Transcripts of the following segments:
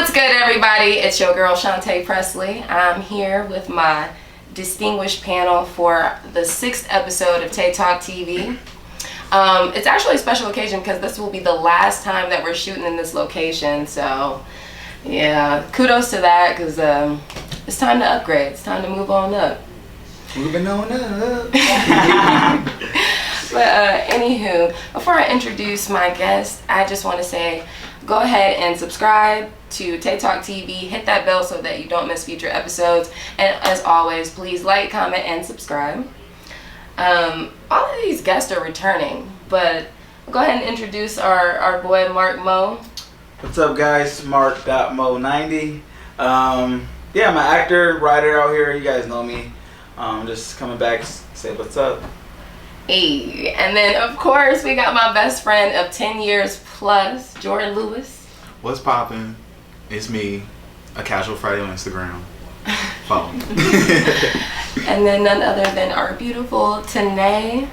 What's good, everybody? It's your girl Chanté Presley. I'm here with my distinguished panel for the 6th episode of TaeTalk TV. It's actually a special occasion because this will be the last time that we're shooting in this location. So, yeah, kudos to that because it's time to upgrade. It's time to move on up. Moving on up. But anywho, before I introduce my guest, I just want to say, go ahead and subscribe to TaeTalk TV. Hit that bell so that you don't miss future episodes. And as always, please like, comment, and subscribe. All of these guests are returning, but go ahead and introduce our boy Marc Mo. What's up, guys? Marc.mo90. Yeah, I'm an actor, writer out here. You guys know me. Just coming back to say what's up. Hey, and then of course we got my best friend of 10 years plus, Jordan Lewis. What's poppin'? It's me, acasualfriday on Instagram. Follow me. And then none other than our beautiful Tanai.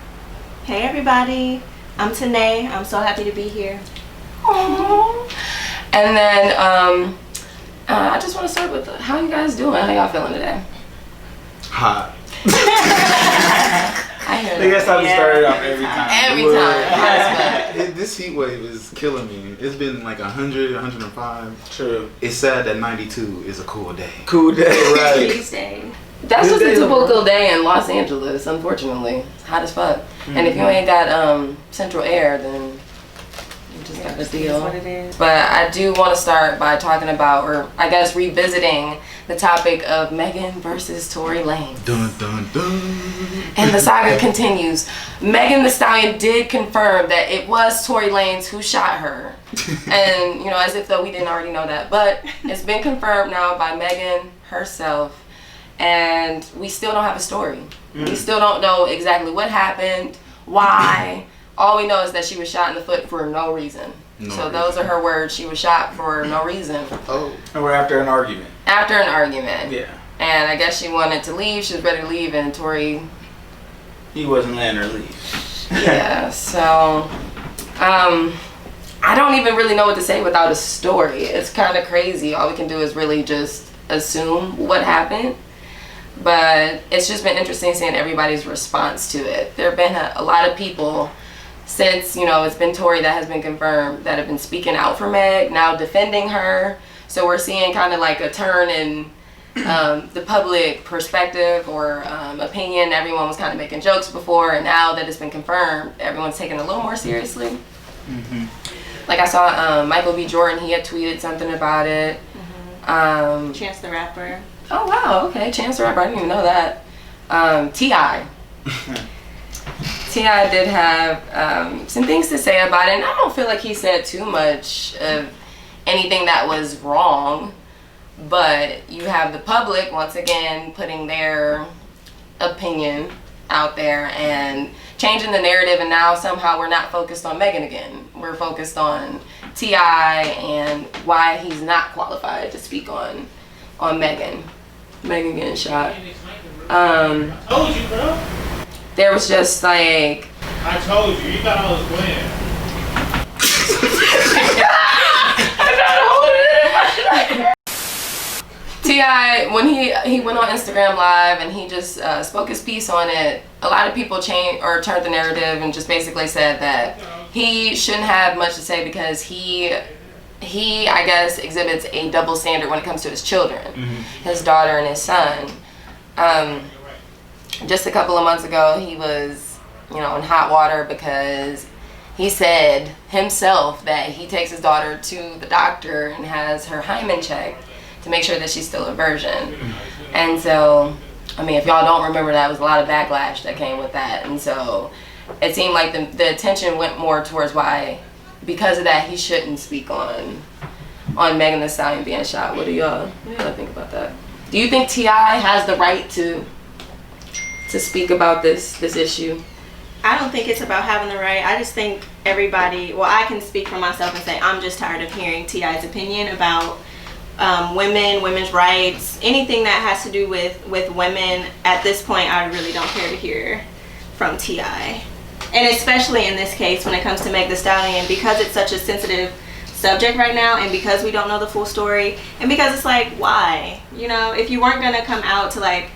Hey everybody, I'm Tanai. I'm so happy to be here. Aww. And then I just want to start with how you guys doing? How y'all feeling today? Hot. I hear I guess that. how we started off every time. Every time. Hot as fuck. This heat wave is killing me. It's been like 100, 105. True. It's sad that 92 is a cool day. Cool day, right? Please stay. That's Good just a day, typical bro. day in Los Angeles, unfortunately. It's hot as fuck. And if you ain't got central air, then you just got to deal. That's what it is. But I do want to start by talking about, or I guess revisiting the topic of Megan versus Tory Lanez. Dun dun dun. And the saga continues. Megan Thee Stallion did confirm that it was Tory Lanez who shot her. And, you know, as if though we didn't already know that. But it's been confirmed now by Megan herself. And we still don't have a story. We still don't know exactly what happened, why. All we know is that she was shot in the foot for no reason. Those are her words. She was shot for no reason. Oh. And we're after an argument. After an argument. Yeah. And I guess she wanted to leave. She was ready to leave, and Tory... He wasn't letting her leave. Yeah, so... I don't even really know what to say without a story. It's kind of crazy. All we can do is really just assume what happened. But it's just been interesting seeing everybody's response to it. There have been a lot of people since, you know, it's been Tory that has been confirmed that have been speaking out for Meg, now defending her. So we're seeing kind of like a turn in the public perspective or opinion. Everyone was kind of making jokes before, and now that it's been confirmed, everyone's taking it a little more seriously. Like I saw Michael B. Jordan, he had tweeted something about it. Chance the Rapper. Oh wow, okay, Chance the Rapper, I didn't even know that. T.I. T.I. did have some things to say about it, and I don't feel like he said too much of anything that was wrong, but you have the public, once again, putting their opinion out there and changing the narrative, and now somehow we're not focused on Megan again. We're focused on T.I. and why he's not qualified to speak on Megan getting shot. I told you, bro. There was just like... I told you. You thought I was playing. T.I., when he went on Instagram Live and he just spoke his piece on it, a lot of people turned the narrative and just basically said that he shouldn't have much to say because he I guess exhibits a double standard when it comes to his children, his daughter and his son. Just a couple of months ago, he was, you know, in hot water because he said himself that he takes his daughter to the doctor and has her hymen checked to make sure that she's still a virgin. And so, I mean, if y'all don't remember, that was a lot of backlash that came with that. And so it seemed like the attention went more towards why, because of that, he shouldn't speak on Megan Thee Stallion being shot. What do y'all think about that? Do you think T.I. has the right to speak about this issue? I don't think it's about having the right. I just think everybody, well, I can speak for myself and say I'm just tired of hearing T.I.'s opinion about women's rights, anything that has to do with women. At this point, I really don't care to hear from T.I. And especially in this case when it comes to Meg Thee Stallion, because it's such a sensitive subject right now, and because we don't know the full story, and because it's like, why? You know, if you weren't gonna come out to like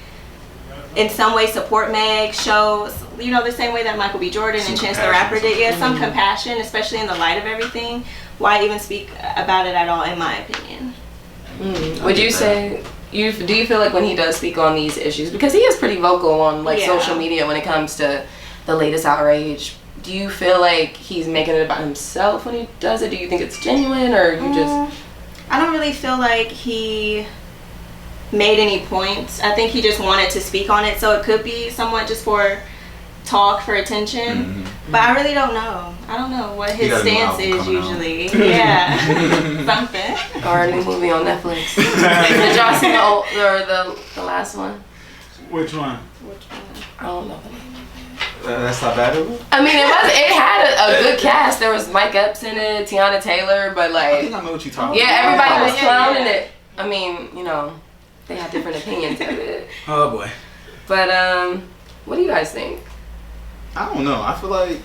in some way support Meg, show, you know, the same way that Michael B. Jordan and Chance the Rapper did. Yeah, some compassion, especially in the light of everything. Why even speak about it at all, in my opinion? Would you say, do you feel like when he does speak on these issues, because he is pretty vocal on like social media when it comes to the latest outrage, do you feel like he's making it about himself when he does it? Do you think it's genuine, or you just... I don't really feel like he made any points. I think he just wanted to speak on it, so it could be somewhat just for talk, for attention. But I really don't know. I don't know what his stance is usually. Yeah. Something. Or a new movie on Netflix. Did y'all see the last one? Which one? I don't know the name. That's not bad. I mean, it had a good cast. There was Mike Epps in it, Tiana Taylor, but like... I think I know what you're talking about. Yeah, everybody was clowning it. I mean, you know, they have different opinions of it. Oh boy. But what do you guys think? I don't know. I feel like,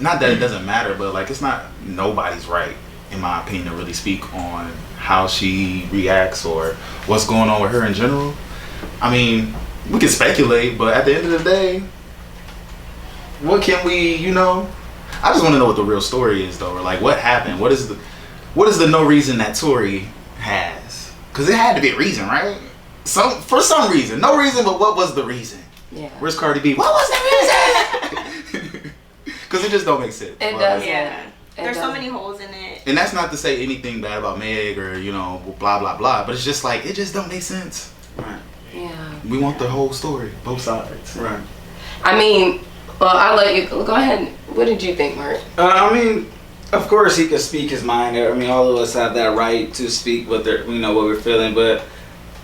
not that it doesn't matter, but like it's not nobody's right, in my opinion, to really speak on how she reacts or what's going on with her in general. I mean, we can speculate, but at the end of the day, what can we, you know? I just want to know what the real story is, though, or like what happened. What is the no reason that Tory has? Because it had to be a reason, right? For some reason, no reason, but what was the reason? Yeah. Where's Cardi B? What was the reason? Because it just don't make sense. It does. Yeah. There's so many holes in it. And that's not to say anything bad about Meg or, you know, blah, blah, blah. But it's just like, it just don't make sense. Right. Yeah. We want the whole story, both sides. Right. I mean, well, I'll let you go ahead. What did you think, Marc? I mean, of course he could speak his mind. I mean, all of us have that right to speak what what we're feeling. But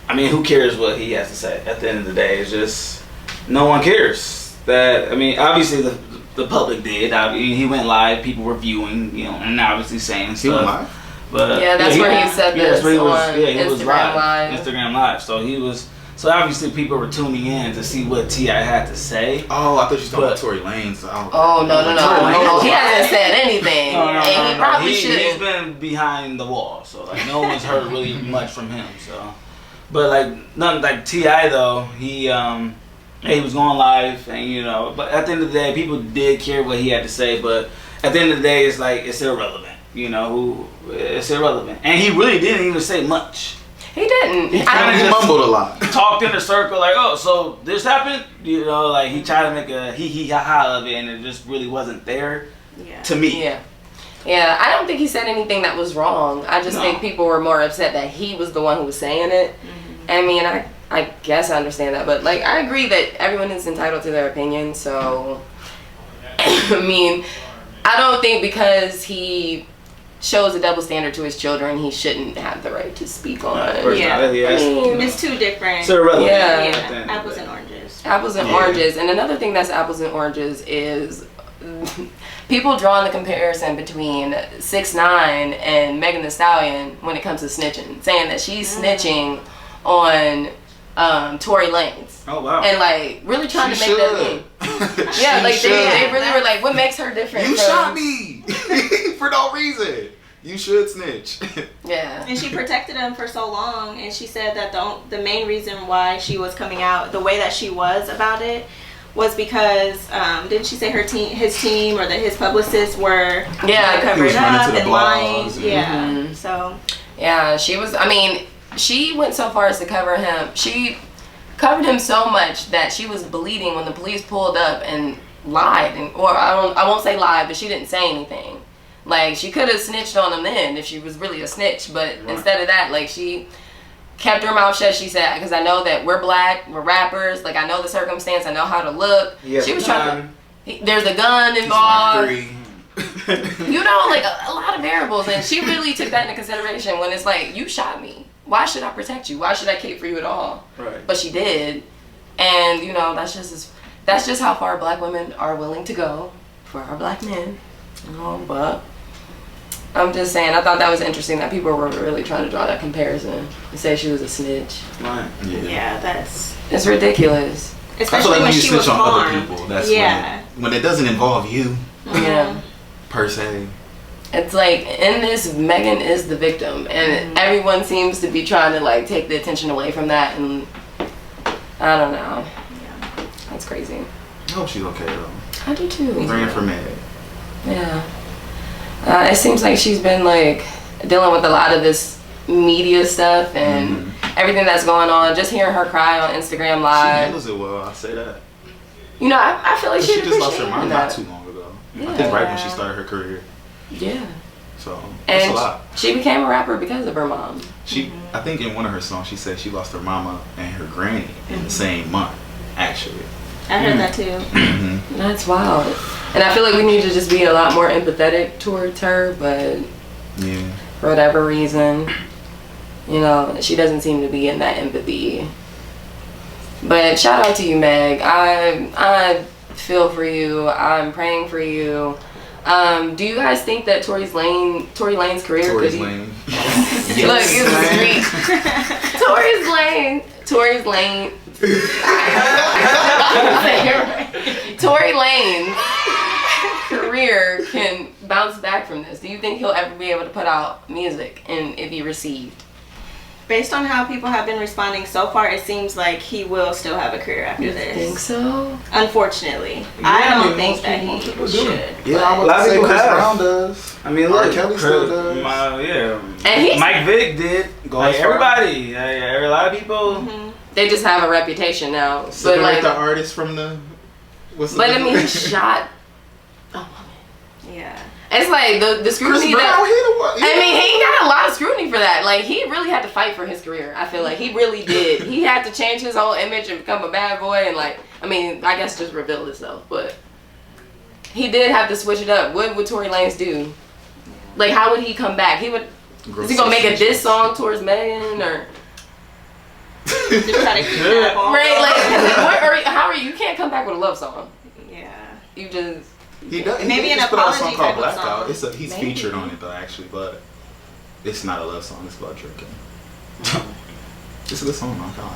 I mean, who cares what he has to say? At the end of the day, it's just no one cares. That I mean, obviously the public did. He went live. People were viewing, you know, and obviously saying stuff. He went live. But yeah, that's where he said this. That's where he was. On Yeah, he Instagram was live. Instagram live. So he was. So obviously people were tuning in to see what T.I. had to say. Oh, I thought you were talking about Tory Lanez. Oh, no. He hasn't said anything. No. And he probably should. He's been behind the wall, so like no one's heard really much from him. So, but like nothing like T.I. though. He was going live, and you know. But at the end of the day, people did care what he had to say. But at the end of the day, it's like it's irrelevant. You know, it's irrelevant, and he really didn't even say much. He didn't. He mumbled a lot. Talked in a circle like, oh, so this happened? You know, like he tried to make a hee ha ha of it, and it just really wasn't there to me. Yeah, I don't think he said anything that was wrong. I just think people were more upset that he was the one who was saying it. Mm-hmm. I mean, I guess I understand that, but like I agree that everyone is entitled to their opinion. So, I mean, I don't think because he shows a double standard to his children, he shouldn't have the right to speak on. I mean, it's two different. So irrelevant. Yeah, apples and oranges. Apples and oranges. And another thing that's apples and oranges is people drawing the comparison between 6ix9ine and Megan Thee Stallion when it comes to snitching, saying that she's snitching on Tory Lanez. Oh wow! And like really trying to make that thing. Yeah, like they really were like, what makes her different? You shot me for no reason. You should snitch. Yeah. And she protected him for so long, and she said that the main reason why she was coming out the way that she was about it was because didn't she say his team, or that his publicists were covering it up and lying? Yeah. Mm-hmm. So. Yeah, she was. I mean, she went so far as to cover him. She covered him so much that she was bleeding when the police pulled up and lied, or I won't say lied, but she didn't say anything. Like, she could have snitched on him then if she was really a snitch, but instead of that, like, she kept her mouth shut. She said, because I know that we're black, we're rappers, like, I know the circumstance, I know how to look. Yes, she was trying to, there's a gun involved. You know, like, a lot of variables, and she really took that into consideration when it's like, you shot me. Why should I protect you? Why should I cape for you at all? Right. But she did, and, you know, that's just how far black women are willing to go for our black men. You know, but I'm just saying, I thought that was interesting that people were really trying to draw that comparison and say she was a snitch. Right. Yeah, it's ridiculous. Especially when she was on harmed. Other people. That's when it doesn't involve you. Yeah. Per se. it's like in this, Megan is the victim, and everyone seems to be trying to like take the attention away from that, and I don't know. Yeah, that's crazy. I hope she's okay though. I do too. Praying for Meg. Yeah. It seems like she's been like dealing with a lot of this media stuff and everything that's going on. Just hearing her cry on Instagram Live. She handles it well. I say that. You know, I feel like she just lost her mom not too long ago. Yeah. I think right when she started her career. Yeah. So that's a lot. She became a rapper because of her mom. She, I think in one of her songs, she said she lost her mama and her granny in the same month. Actually, I heard that too. That's wild. And I feel like we need to just be a lot more empathetic towards her, but for whatever reason, you know, she doesn't seem to be getting that empathy. But shout out to you, Meg. I feel for you. I'm praying for you. Do you guys think that Tory Lanez's career Tory could Lanez. Look, it's Tory Lanez. Tory Lanez's career can bounce back from this. Do you think he'll ever be able to put out music, and if he received? Based on how people have been responding so far, it seems like he will still have a career after this. Think so? Unfortunately, I don't think that he should. Yeah, a lot of people Chris have. Brown does. I mean, look, Kelly still does. And Mike Vick did. Like everybody, a lot of people. They just have a reputation now. So like the artist from the. But I mean, he shot. Yeah. It's like the scrutiny I mean, he got a lot of scrutiny for that. Like, he really had to fight for his career. I feel like he really did. He had to change his whole image and become a bad boy, and like, I mean, I guess just reveal himself. But he did have to switch it up. What would Tory Lanez do? Like, how would he come back? Is he gonna make a diss song towards Megan, or? Just try to keep that on. Right, like, how are you? You can't come back with a love song. Yeah. You just. He does. Maybe an apology type of song. He's featured on it though, actually, but it's not a love song. It's about drinking. It's a good song. I kind of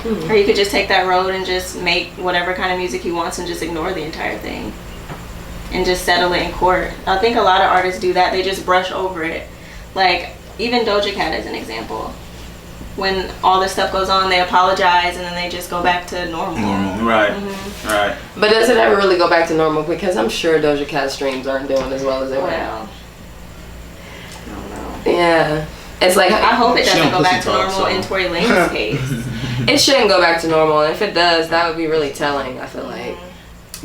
like it. Or you could just take that road and just make whatever kind of music he wants and just ignore the entire thing and just settle it in court. I think a lot of artists do that. They just brush over it. Like, even Doja Cat as an example. When all this stuff goes on, they apologize and then they just go back to normal. Right. Right. But does it ever really go back to normal? Because I'm sure Doja Cat's streams aren't doing as well as they were. Well, I don't know. Yeah. It's like, I hope it doesn't go back to normal in Tory Lanez's case. It shouldn't go back to normal. And if it does, that would be really telling, I feel like.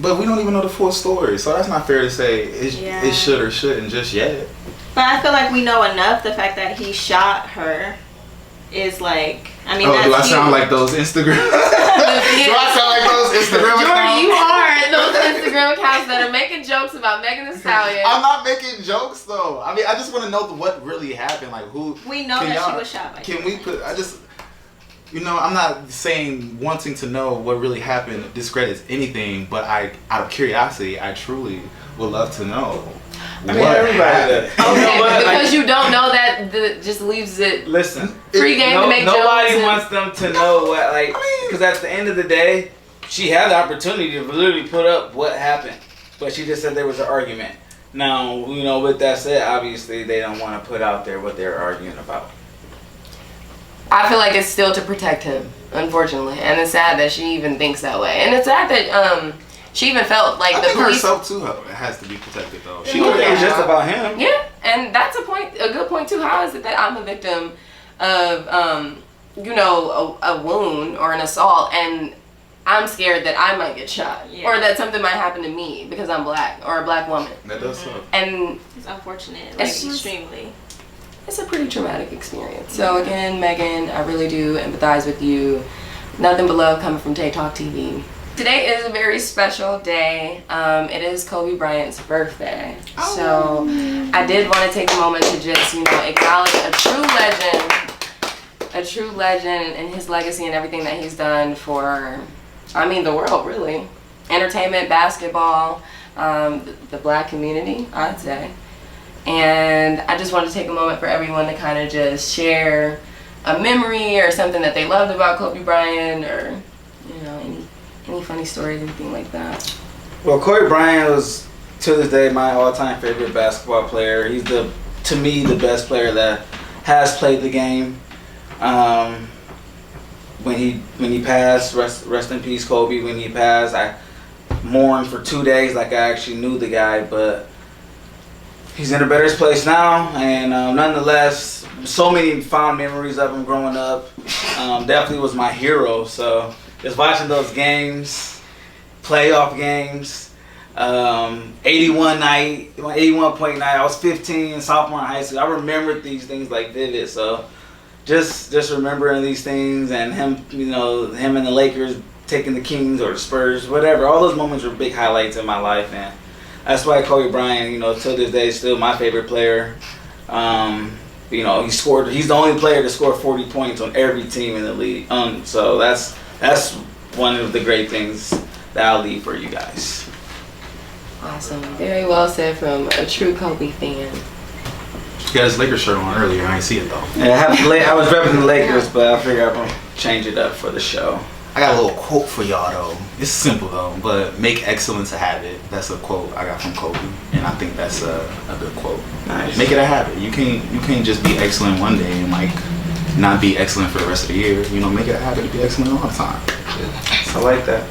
But we don't even know the full story, so that's not fair to say it should or shouldn't just yet. But I feel like we know enough. The fact that he shot her is like, I mean, that's do I huge. sound like those Instagram? Do I sound like those Instagram Jordan, accounts? you are those Instagram accounts that are making jokes about Megan Thee Stallion. I'm not making jokes though. I mean, I just want to know what really happened. Like, who? We know that she was shot by. Can we put? I'm not saying wanting to know what really happened discredits anything, but out of curiosity, I truly would love to know. I mean, everybody does. Okay, because you don't know that, just leaves it. Listen, free game to make nobody jokes. wants them to know what, like, because at the end of the day, she had the opportunity to literally put up what happened, but she just said there was an argument. Now, with that said, obviously they don't want to put out there what they're arguing about. I feel like it's still to protect him, unfortunately, and it's sad that she even thinks that way, and it's sad that she even felt like the police. Herself too has to be protected though. She it's just about him. Yeah, and that's a good point too. How is it that I'm a victim of a wound or an assault, and I'm scared that I might get shot or that something might happen to me because I'm black or a black woman? That does suck. And it's unfortunate, extremely. It's a pretty traumatic experience. So again, Megan, I really do empathize with you. Nothing but love coming from TaeTalk TV. Today is a very special day. It is Kobe Bryant's birthday. Oh. So I did want to take a moment to just, acknowledge a true legend and his legacy and everything that he's done for, the world, really. Entertainment, basketball, the black community, I'd say. And I just wanted to take a moment for everyone to kind of just share a memory or something that they loved about Kobe Bryant, or, any funny stories, anything like that. Well, Kobe Bryant was to this day my all-time favorite basketball player. He's to me the best player that has played the game. When he passed, rest in peace, Kobe. When he passed, I mourned for 2 days like I actually knew the guy, but he's in a better place now. And nonetheless, so many fond memories of him growing up. Definitely was my hero. So just watching those games, playoff games. 81 point night. I was 15, sophomore in high school. I remembered these things like vivid. So just remembering these things, and him, him and the Lakers taking the Kings or the Spurs, whatever. All those moments were big highlights in my life, and that's why Kobe Bryant, till this day, is still my favorite player. He scored. He's the only player to score 40 points on every team in the league. So that's one of the great things that I'll leave for you guys. Awesome. Very well said from a true Kobe fan. He had his Lakers shirt on earlier. I didn't see it though. Yeah, I was repping the Lakers, but I figured I'm gonna change it up for the show. I got a little quote for y'all though. It's simple though, but make excellence a habit. That's a quote I got from Kobe, and I think that's a good quote. Nice. Make it a habit. You can't just be excellent one day and not be excellent for the rest of the year. Make it a habit to be excellent all the time. So I like that.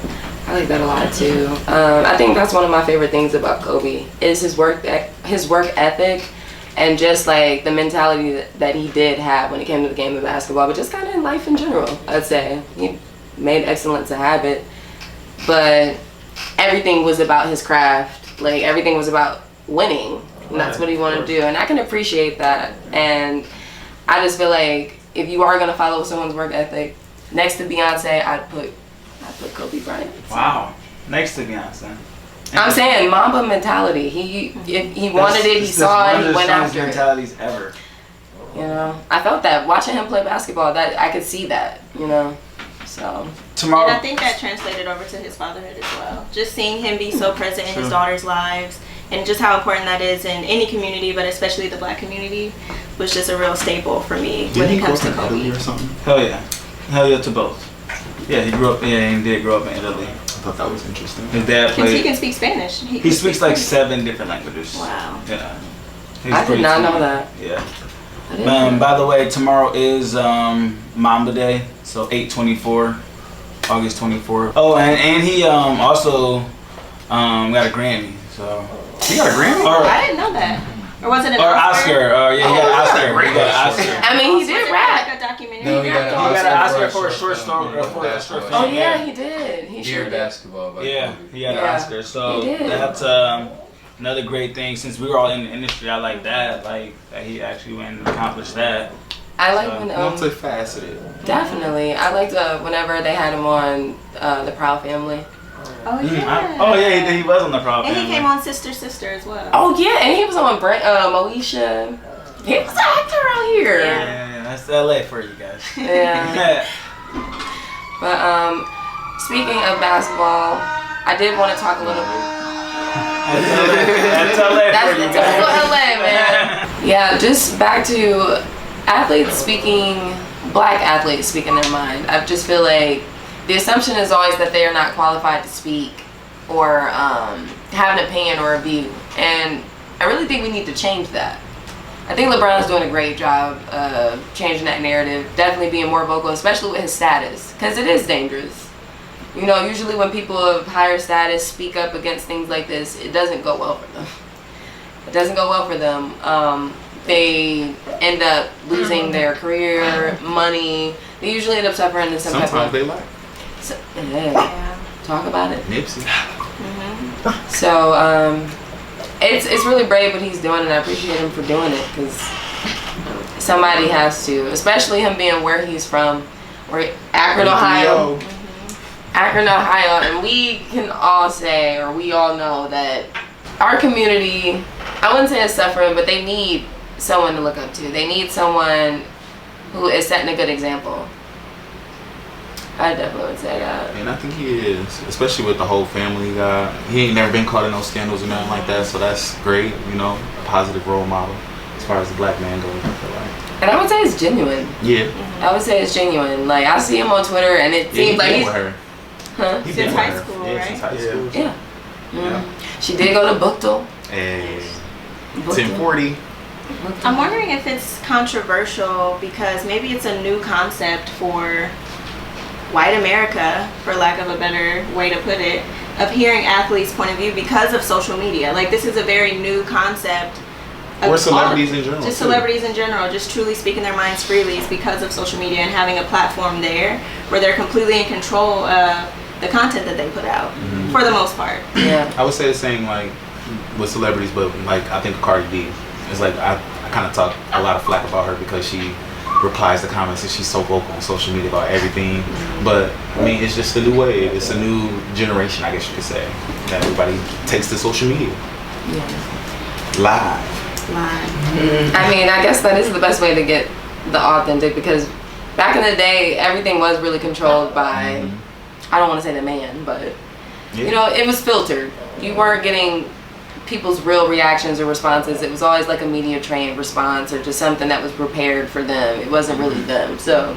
I like that a lot too. I think that's one of my favorite things about Kobe is his work ethic, and just like the mentality that he did have when it came to the game of basketball, but just kind of in life in general. I'd say he made excellence a habit, but everything was about his craft. Like everything was about winning, and that's what he wanted to do. And I can appreciate that. And I just feel like if you are gonna follow someone's work ethic, next to Beyonce, I'd put Kobe Bryant. Wow. Next to Beyonce. I'm saying Mamba mentality. He wanted it, he saw it, he went after it. Mentalities ever. I felt that watching him play basketball. That I could see that. So tomorrow. And I think that translated over to his fatherhood as well. Just seeing him be so present in his daughters' lives, and just how important that is in any community, but especially the Black community, was just a real staple for me when it comes to Kobe. Or something? Hell yeah to both. Yeah, he grew up. Yeah, he did grow up in Italy. I thought that was interesting. His dad He played. can speak Spanish. He speaks like 7 different languages. Wow. Yeah. I did not know that. Yeah. By the way, tomorrow is Mamba Day, so 8/24, August 24th. Oh, and he also got a Grammy. So He got a Grammy? I didn't know that. Or was it an Oscar? Yeah, he got an Oscar. He got an Oscar. I mean, he did rap. Like a documentary. No, he got an Oscar for a short story. Oh yeah, he did. He sure Dear did. basketball. By Yeah, he got an Yeah, Oscar. So he did. that's another great thing. Since we were all in the industry, I like that. Like that he actually went and accomplished that. I like when Multifaceted. definitely. I liked whenever they had him on the Proud Family. Oh yeah. Yeah, he was on the Proud And Family. he came on Sister as well. Oh yeah, and he was on Moesha. He was an actor out here. Yeah, that's LA for you guys. Yeah. But speaking of basketball, I did want to talk a little bit. That's LA That's for the you typical guys. LA, man. Yeah, just back to athletes speaking, Black athletes speaking their mind. I just feel like the assumption is always that they are not qualified to speak or have an opinion or a view. And I really think we need to change that. I think LeBron's doing a great job of changing that narrative, definitely being more vocal, especially with his status, because it is dangerous. Usually when people of higher status speak up against things like this, it doesn't go well for them. It doesn't go well for them. They end up losing their career, money. They usually end up suffering in some type of... Sometimes they lie. So, yeah. Talk about it. Nipsey. So it's really brave what he's doing, and I appreciate him for doing it, because somebody has to, especially him being where he's from, Akron, Ohio. Akron, Ohio, and we can all say, or we all know that our community, I wouldn't say is suffering, but they need someone to look up to. They need someone who is setting a good example. I definitely would say that. And I think he is, especially with the whole family guy. He ain't never been caught in no scandals or nothing like that, so that's great, a positive role model as far as the Black man goes, I feel like. And I would say it's genuine. Yeah. I would say it's genuine. Like, I see him on Twitter, and it seems like he's... with her. Huh? He Since been with high her. school, Yeah, right? since high school. Yeah. Yeah. She did go to Booktal. Hey, 1040. I'm wondering if it's controversial because maybe it's a new concept for white America, for lack of a better way to put it, of hearing athletes' point of view because of social media. Like, this is a very new concept. Or celebrities in general. Just celebrities in general, just truly speaking their minds freely is because of social media and having a platform there where they're completely in control of the content that they put out, for the most part. Yeah. I would say the same, like, with celebrities, but, like, I think Cardi B is, like, I kind of talk a lot of flack about her because she replies to comments and she's so vocal on social media about everything. But, I mean, it's just a new wave. It's a new generation, I guess you could say, that everybody takes to social media. Yeah. Live. I mean, I guess that is the best way to get the authentic, because back in the day, everything was really controlled by, I don't want to say the man, but, you know, it was filtered. You weren't getting people's real reactions or responses. It was always like a media trained response or just something that was prepared for them. It wasn't really them. So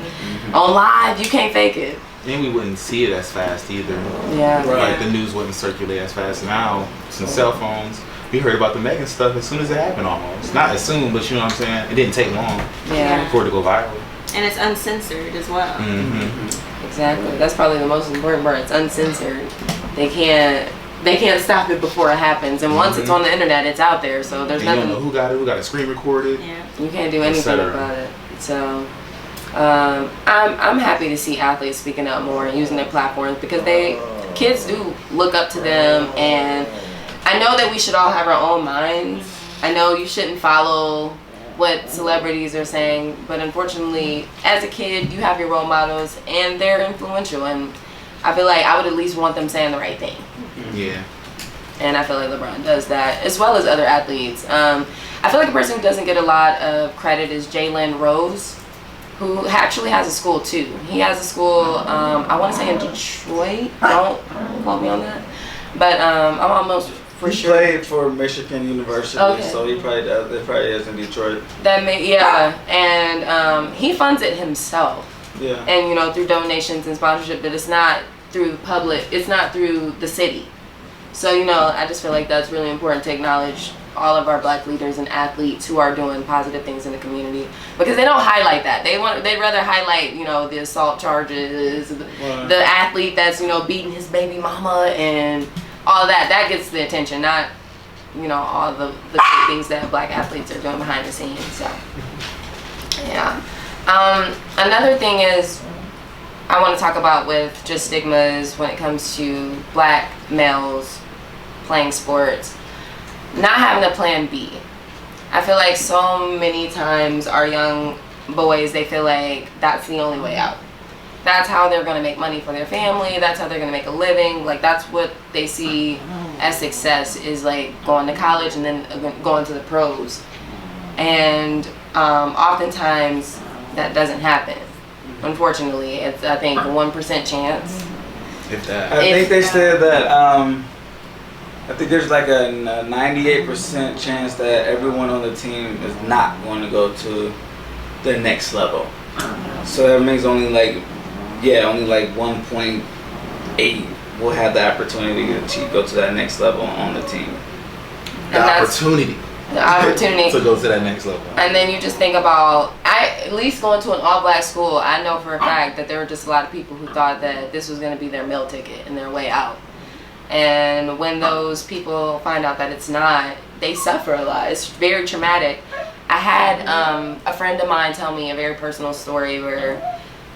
on live, you can't fake it. And we wouldn't see it as fast either. Yeah. Like, the news wouldn't circulate as fast. Now, since cell phones, we heard about the Megan stuff as soon as it happened almost. Not as soon, but you know what I'm saying? It didn't take long for it to go viral. And it's uncensored as well. Exactly. That's probably the most important part. It's uncensored. They can't stop it before it happens. And once it's on the internet, it's out there. So there's nothing. You don't know who got a screen recorded. Yeah. You can't do anything about it. So I'm happy to see athletes speaking up more and using their platforms, because kids do look up to them. And I know that we should all have our own minds. I know you shouldn't follow what celebrities are saying, but unfortunately, as a kid, you have your role models and they're influential, and I feel like I would at least want them saying the right thing. Yeah. And I feel like LeBron does that, as well as other athletes. I feel like a person who doesn't get a lot of credit is Jalen Rose, who actually has a school too. He has a school, I want to say in Detroit. Don't quote me on that. But I'm almost for he sure. played for Michigan University, so he probably does. It probably is in Detroit. And he funds it himself. Yeah. And, you know, through donations and sponsorship, but it's not through the public. It's not through the city. So, you know, I just feel like that's really important to acknowledge all of our black leaders and athletes who are doing positive things in the community, because they don't highlight that. They'd rather highlight, you know, the assault charges, the athlete that's, you know, beating his baby mama and all of that. That gets the attention, not, you know, all the great things that black athletes are doing behind the scenes. So, yeah. Another thing is I want to talk about with just stigmas when it comes to black males playing sports, not having a plan B. I feel like so many times our young boys, they feel like that's the only way out. That's how they're going to make money for their family. That's how they're going to make a living. Like, that's what they see as success, is like going to college and then going to the pros. And oftentimes that doesn't happen. Unfortunately, it's, I think, a 1% chance. If that. I think they said that, I think there's like a 98% chance that everyone on the team is not going to go to the next level. So that means only like 1.8 will have the opportunity to go to that next level on the team. The opportunity to go to that next level. And then you just think about, at least going to an all-black school, I know for a fact that there were just a lot of people who thought that this was going to be their meal ticket and their way out. And when those people find out that it's not, they suffer a lot. It's very traumatic. I had a friend of mine tell me a very personal story where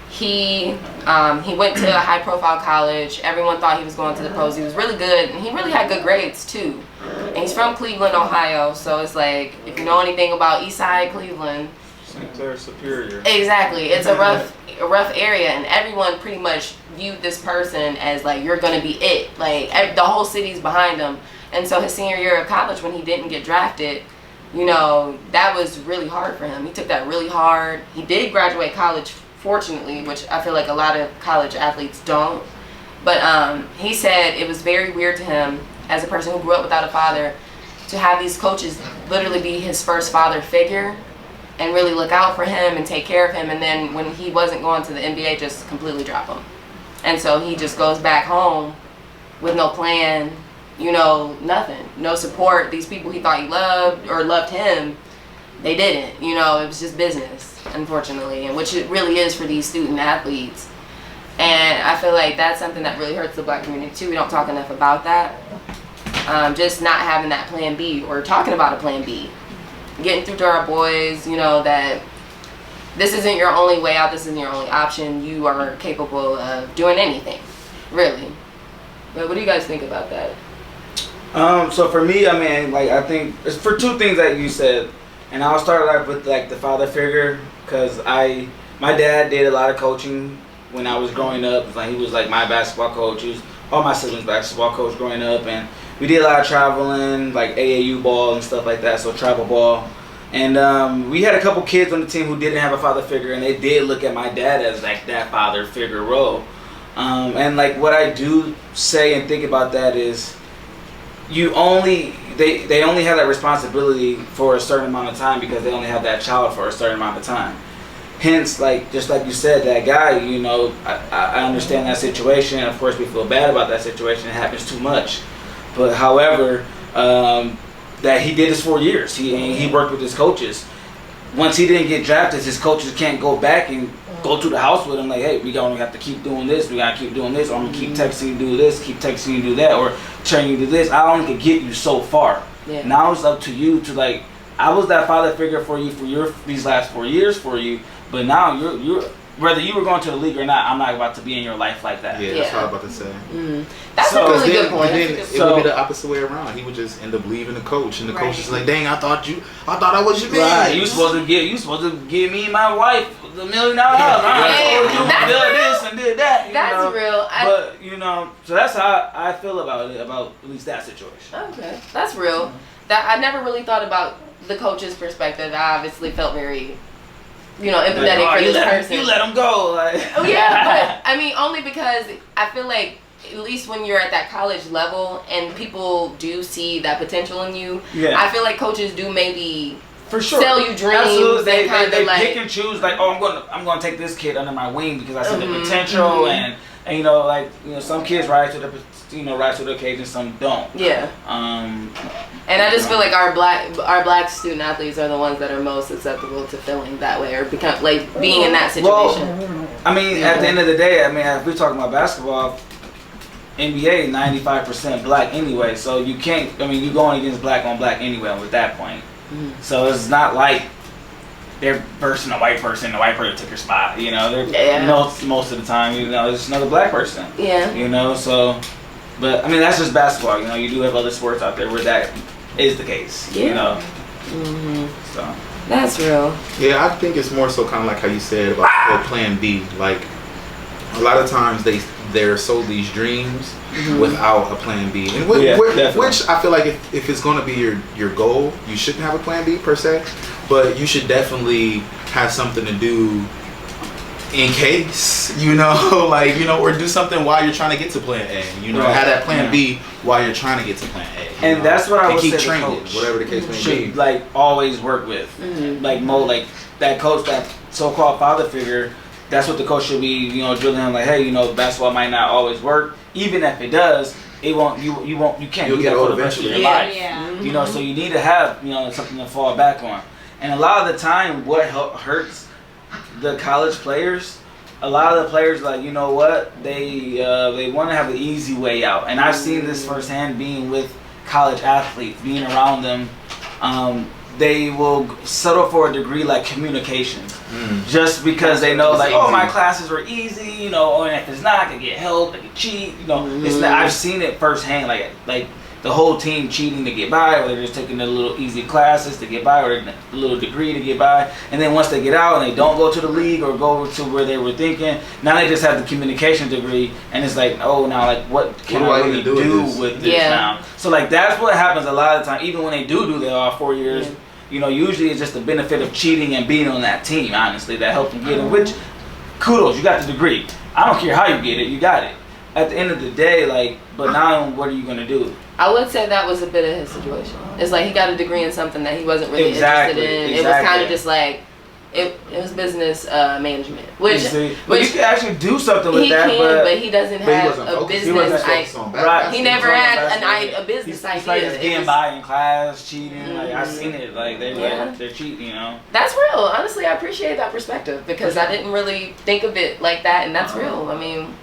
he went to a high-profile college. Everyone thought he was going to the pros. He was really good, and he really had good grades too. And he's from Cleveland, Ohio, so it's like, if you know anything about East Side Cleveland, St. Clair Superior. Exactly, it's a rough area, and everyone pretty much viewed this person as like, you're gonna be it. Like, the whole city's behind him. And so his senior year of college, when he didn't get drafted, you know, that was really hard for him. He took that really hard. He did graduate college, fortunately, which I feel like a lot of college athletes don't. But he said it was very weird to him, as a person who grew up without a father, to have these coaches literally be his first father figure and really look out for him and take care of him. And then when he wasn't going to the NBA, just completely drop him. And so he just goes back home with no plan, nothing. No support. These people he thought he loved or loved him, they didn't. It was just business, unfortunately, and which it really is for these student athletes. And I feel like that's something that really hurts the Black community too. We don't talk enough about that. Just not having that plan B or talking about a plan B. Getting through to our boys, that this isn't your only way out, this isn't your only option. You are capable of doing anything, really. But what do you guys think about that? So for me, I think it's for two things that you said. And I'll start off with the father figure, because my dad did a lot of coaching when I was growing up. He was my basketball coach. He was all my siblings' basketball coach growing up, and we did a lot of traveling, AAU ball and stuff like that, so travel ball. And we had a couple kids on the team who didn't have a father figure, and they did look at my dad as that father figure role. And what I do say and think about that is, they only have that responsibility for a certain amount of time because they only have that child for a certain amount of time. Hence, just like you said, that guy, I understand that situation. Of course, we feel bad about that situation. It happens too much. But however, that he did this for years. He worked with his coaches. Once he didn't get drafted, his coaches can't go back and go to the house with him hey, we gonna have to keep doing this, we gotta keep doing this, or I'm gonna keep texting you do this, keep texting you do that, or telling you do this. I only could get you so far. Yeah. Now it's up to you to I was that father figure for you for these last 4 years for you, but now you're whether you were going to the league or not, I'm not about to be in your life like that. Yeah, that's what I was about to say. Mm-hmm. That's a really good point. Then it would be the opposite way around. He would just end up leaving the coach, and the coach is like, "Dang, I thought I was your man. Right, you supposed to give me my wife $1 million. I did this and did that. That's real. But so that's how I feel about it, about at least that situation. Okay, that's real. Mm-hmm. That I never really thought about the coach's perspective. I obviously felt very, empathetic for this person. You let him go. Oh yeah, but only because I feel like at least when you're at that college level and people do see that potential in you, I feel like coaches do maybe for sure sell you dreams. Absolutely. They pick and choose I'm gonna take this kid under my wing because I see the potential and some kids rise to the occasion, some don't. Yeah. And I just feel like our black student athletes are the ones that are most susceptible to feeling that way or become being in that situation. Well, at the end of the day, if we're talking about basketball, NBA 95% black anyway, so you can't. You're going against black on black anyway at that point. Mm-hmm. So it's not like they're versing a white person. The white person took your spot. Most of the time, it's just another black person. Yeah. So. But that's just basketball. You do have other sports out there where that is the case. Yeah. Mm-hmm. So that's real. Yeah, I think it's more so kind of like how you said about the whole plan B. A lot of times they're sold these dreams without a plan B, and which I feel like if it's going to be your goal, you shouldn't have a plan B per se, but you should definitely have something to do in case, or do something while you're trying to get to plan A. Have that plan B while you're trying to get to plan A. And that's what I would keep say training, coach whatever the case may should be. Always work with. Mm-hmm. That coach, that so-called father figure. That's what the coach should be, drilling him hey, basketball might not always work. Even if it does, it won't. You can't. You'll get old eventually. Your life. Yeah. Mm-hmm. So you need to have something to fall back on. And a lot of the time, what hurts the college players. A lot of the players they want to have the easy way out, and I've seen this firsthand being with college athletes, being around them. They will settle for a degree like communications, just because they know my classes were easy, and if it's not, I can get help, I can cheat, It's not, I've seen it firsthand, like the whole team cheating to get by, or they're just taking the little easy classes to get by, or a little degree to get by, and then once they get out and they don't go to the league or go to where they were thinking, now they just have the communication degree, and it's what can I really do with this now? So that's what happens a lot of the time, even when they do their all 4 years, usually it's just the benefit of cheating and being on that team, honestly, that helped them get it, which, kudos, you got the degree. I don't care how you get it, you got it. At the end of the day, but now what are you going to do? I would say that was a bit of his situation. It's he got a degree in something that he wasn't really interested in. Exactly. It was kind of just it was does business management, which but you can actually do something with he that. but he doesn't have a business. He never had a business idea. He's like just getting by in class, cheating. Like I've seen it. Like they're cheating. You know. That's real. Honestly, I appreciate that perspective because I didn't really think of it like that, and that's real. I mean.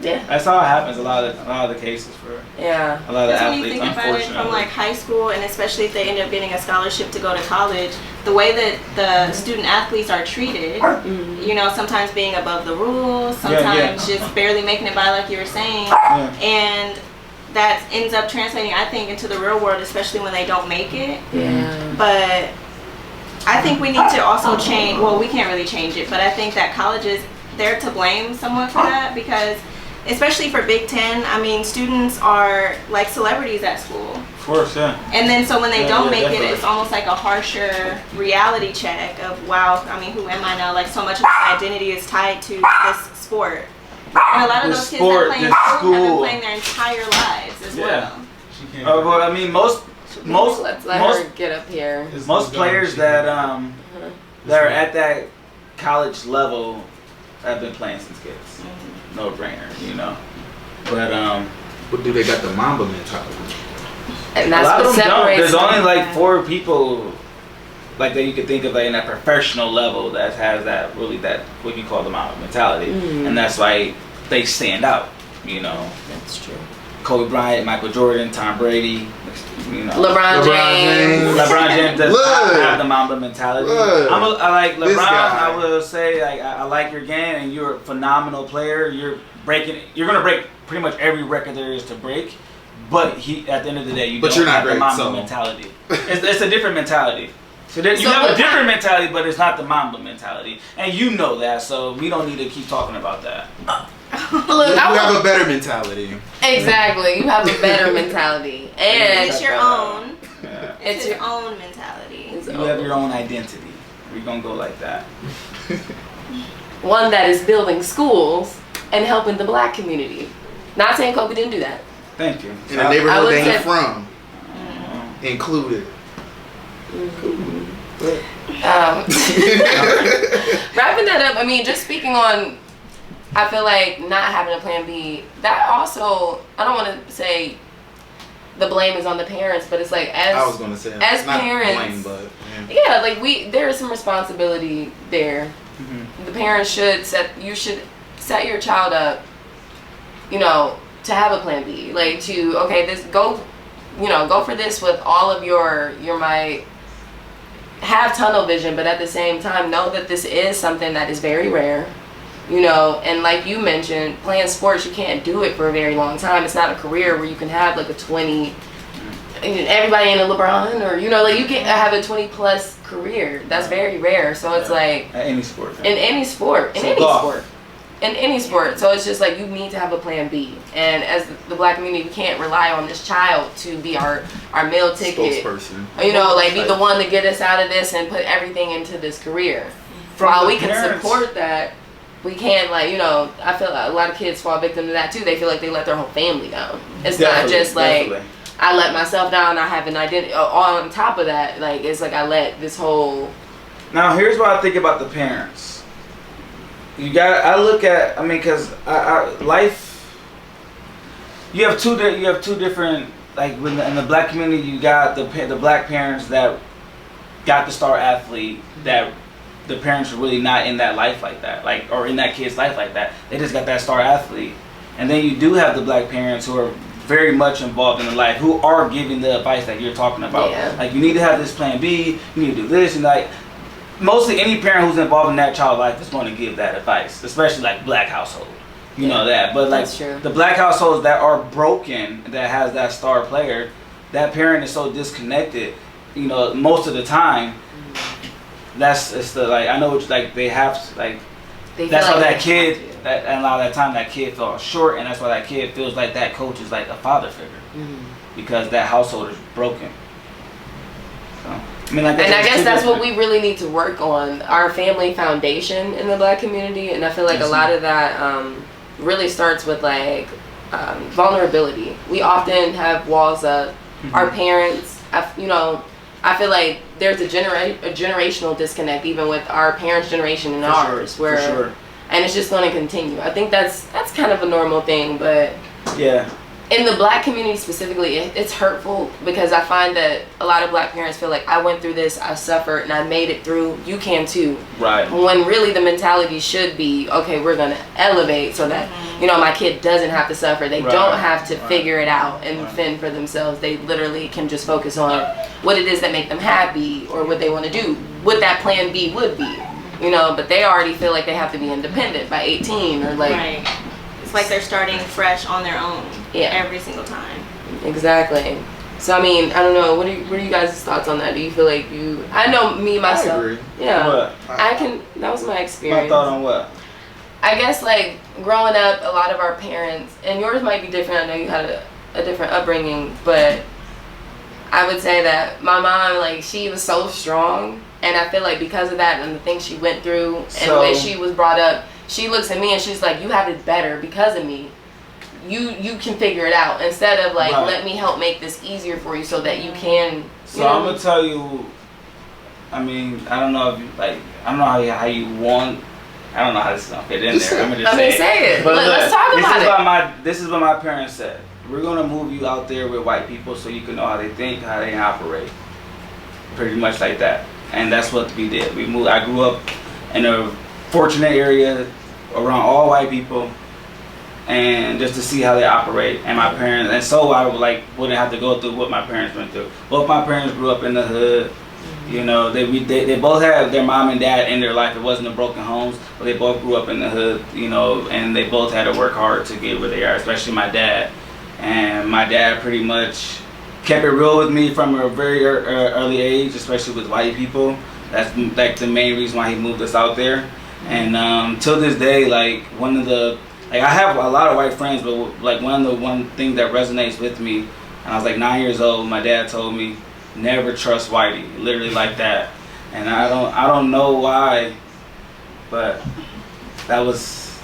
Yeah, that's how it happens. A lot of the cases for a lot of the athletes. When you think about it from like high school, and especially if they end up getting a scholarship to go to college, the way that the student athletes are treated, you know, sometimes being above the rules, sometimes just barely making it by, like you were saying, and that ends up translating, I think, into the real world, especially when they don't make it. Yeah. But I think we need to also change. Well, we can't really change it, but I think that colleges, they're to blame somewhat for that because. Especially for Big Ten, I mean, students are like celebrities at school. Of course, yeah. And then so when they don't make definitely. it, it's almost like a harsher reality check of, wow, I mean, who am I now? Like so much of my identity is tied to this sport. And a lot of those kids that play in school have been playing their entire lives as well. Well, I mean, most let's let her get up here. Most players that that are at that college level have been playing since kids. No brainer, you know. But do they got the Mamba mentality? And that's a lot what of them don't. separates. There's only like 4 people like that you could think of like in that professional level that has that really that what you call the Mamba mentality, and that's why they stand out. You know. That's true. Kobe Bryant, Michael Jordan, Tom Brady, you know. LeBron James. LeBron James does not have the Mamba mentality. I like LeBron. I will say, like, I like your game, and you're a phenomenal player. You're gonna break pretty much every record there is to break. But at the end of the day, you don't have the Mamba mentality. It's a different mentality. So you have a different mentality, but it's not the Mamba mentality, and you know that. So we don't need to keep talking about that. Look, you have a better mentality. Exactly, you have a better mentality, and it's your own. Yeah. It's your own mentality. You have your own identity. We're gonna go like that. One that is building schools and helping the black community. Not saying Kobe didn't do that. Thank you. In the neighborhood that he's from, included. Wrapping that up, I mean, just speaking on, I feel like not having a plan B, that also, I don't want to say the blame is on the parents, but it's like I was going to say, as not parents, blame, but yeah, like there is some responsibility there. The parents should set your child up, you know, to have a plan B, like go for this with all of your might. Have tunnel vision, but at the same time know that this is something that is very rare, you know, and like you mentioned, playing sports, you can't do it for a very long time. It's not a career where you can have like a 20, everybody in a LeBron, or you know, like you can have a 20+ career. That's very rare. So it's like at any sport. In any sport. So it's just like you need to have a plan B. And as the black community, we can't rely on this child to be our meal ticket. Spokesperson. You know, like be the one to get us out of this and put everything into this career. While we can support that, we can't, like, you know, I feel like a lot of kids fall victim to that too. They feel like they let their whole family down. It's not just like I let myself down, I have an identity. On top of that, like it's like I let this whole. Now here's what I think about the parents. Because life. You have two different, like in the black community. You got the black parents that got the star athlete that the parents are really not in that life like that, like or in that kid's life like that. They just got that star athlete, and then you do have the black parents who are very much involved in the life, who are giving the advice that you're talking about. Yeah. Like you need to have this plan B. You need to do this, and like. Mostly any parent who's involved in that child's life is going to give that advice, especially like black household. You know that. But like the black households that are broken, that has that star player, that parent is so disconnected, you know, most of the time. It's the like I know it's like they have like that's why that kid that and a lot of that time that kid fell short, and that's why that kid feels like that coach is like a father figure because that household is broken. So. I mean, like, and I guess that's what we really need to work on, our family foundation in the black community. And I feel like a lot of that really starts with like vulnerability. We often have walls up. Our parents, you know, I feel like there's a generational disconnect even with our parents' generation and ours, for sure. And it's just going to continue. I think that's kind of a normal thing, but yeah. In the black community specifically, it's hurtful because I find that a lot of black parents feel like I went through this, I suffered, and I made it through. You can too. Right. When really the mentality should be, okay, we're going to elevate so that, you know, my kid doesn't have to suffer. They don't have to figure it out and fend for themselves. They literally can just focus on what it is that make them happy or what they want to do, what that plan B would be. You know, but they already feel like they have to be independent by 18 or like... Right. It's like they're starting fresh on their own every single time. Exactly. So I mean, I don't know. What are you guys' thoughts on that? Do you feel like you? I know me myself. I agree. Yeah. What? I can. That was my experience. My thought on what? I guess like growing up, a lot of our parents, and yours might be different. I know you had a different upbringing, but I would say that my mom, like, she was so strong, and I feel like because of that and the things she went through and the way she was brought up. She looks at me and she's like, you have it better because of me. You can figure it out. Instead of like, let me help make this easier for you so that you can. So I'm going to tell you, I mean, I don't know if you, like, I don't know how you want, I don't know how this is going to fit in there. I'm going to say it. But let's talk about it. This is what my parents said. We're going to move you out there with white people so you can know how they think, how they operate. Pretty much like that. And that's what we did. We moved. I grew up in a fortunate area around all white people, and just to see how they operate. And my parents, and so I wouldn't have to go through what my parents went through. Both my parents grew up in the hood. You know, they both had their mom and dad in their life. It wasn't a broken homes, but they both grew up in the hood. You know, and they both had to work hard to get where they are. Especially my dad. And my dad pretty much kept it real with me from a very early age, especially with white people. That's like the main reason why he moved us out there. And till this day, like I have a lot of white friends, but like one thing that resonates with me, and I was like 9 years old, my dad told me, never trust whitey, literally like that. And I don't know why, but that was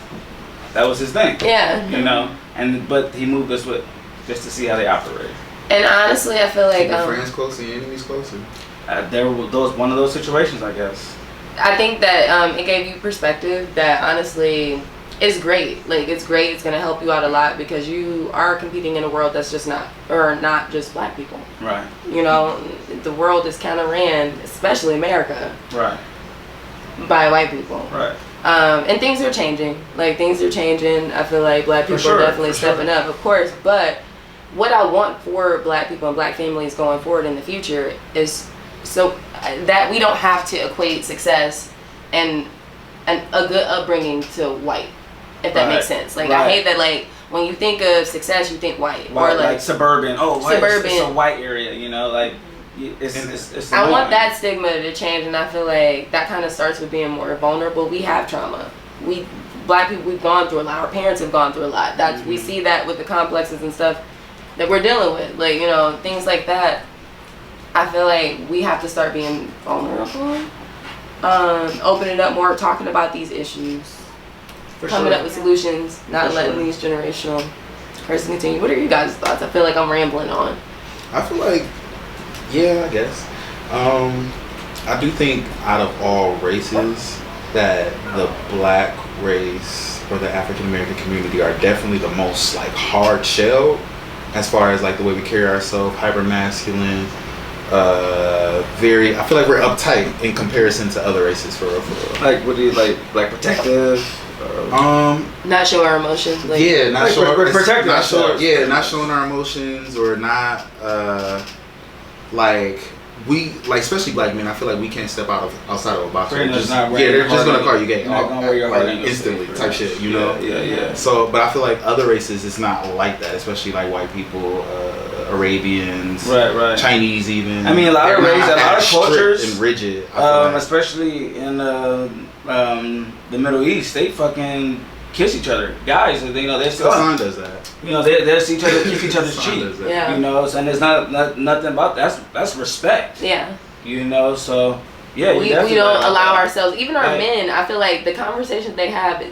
his thing. Yeah. You know, but he moved us with just to see how they operate. And honestly, I feel like friends closer, enemies closer. There were one of those situations, I guess. I think that it gave you perspective that honestly is great. Like, it's great. It's going to help you out a lot because you are competing in a world that's just not just black people. Right. You know, the world is kind of ran, especially America. Right. By white people. Right. And things are changing. Like, things are changing. I feel like black people are definitely stepping up, of course. But what I want for black people and black families going forward in the future is so that we don't have to equate success and a good upbringing to white, if that makes sense. Like, I hate that, like, when you think of success, you think white. Or like suburban. Oh, white. Suburban. It's a white area, you know, like, it's I want that stigma to change, and I feel like that kind of starts with being more vulnerable. We have trauma. Black people, we've gone through a lot. Our parents have gone through a lot. We see that with the complexes and stuff that we're dealing with. Like, you know, things like that. I feel like we have to start being vulnerable, opening up more, talking about these issues, coming up with solutions, not letting these generational curses continue. What are you guys' thoughts? I feel like I'm rambling on. I feel like, yeah, I guess. I do think out of all races that the black race or the African American community are definitely the most like hard shell as far as like the way we carry ourselves, hyper masculine. I feel like we're uptight in comparison to other races for real. Like, what do you like protective? Not showing our emotions. Like, yeah, not showing protective. Not showing our emotions or not like we like, especially black men. I feel like we can't step outside of a box. They're just gonna call you gay, instantly type shit. You know? Yeah. So, but I feel like other races, it's not like that. Especially like white people, Arabians, right, Chinese, even. I mean, a lot of races, a lot of cultures, and rigid. Especially in the Middle East, they fucking kiss each other. Guys, you know, they still. Hassan does that. You know, they see each other, kiss each other's cheek. Yeah. You know, and there's not nothing about that's respect. Yeah. You know, so yeah. We don't allow ourselves, even our men. I feel like the conversations they have,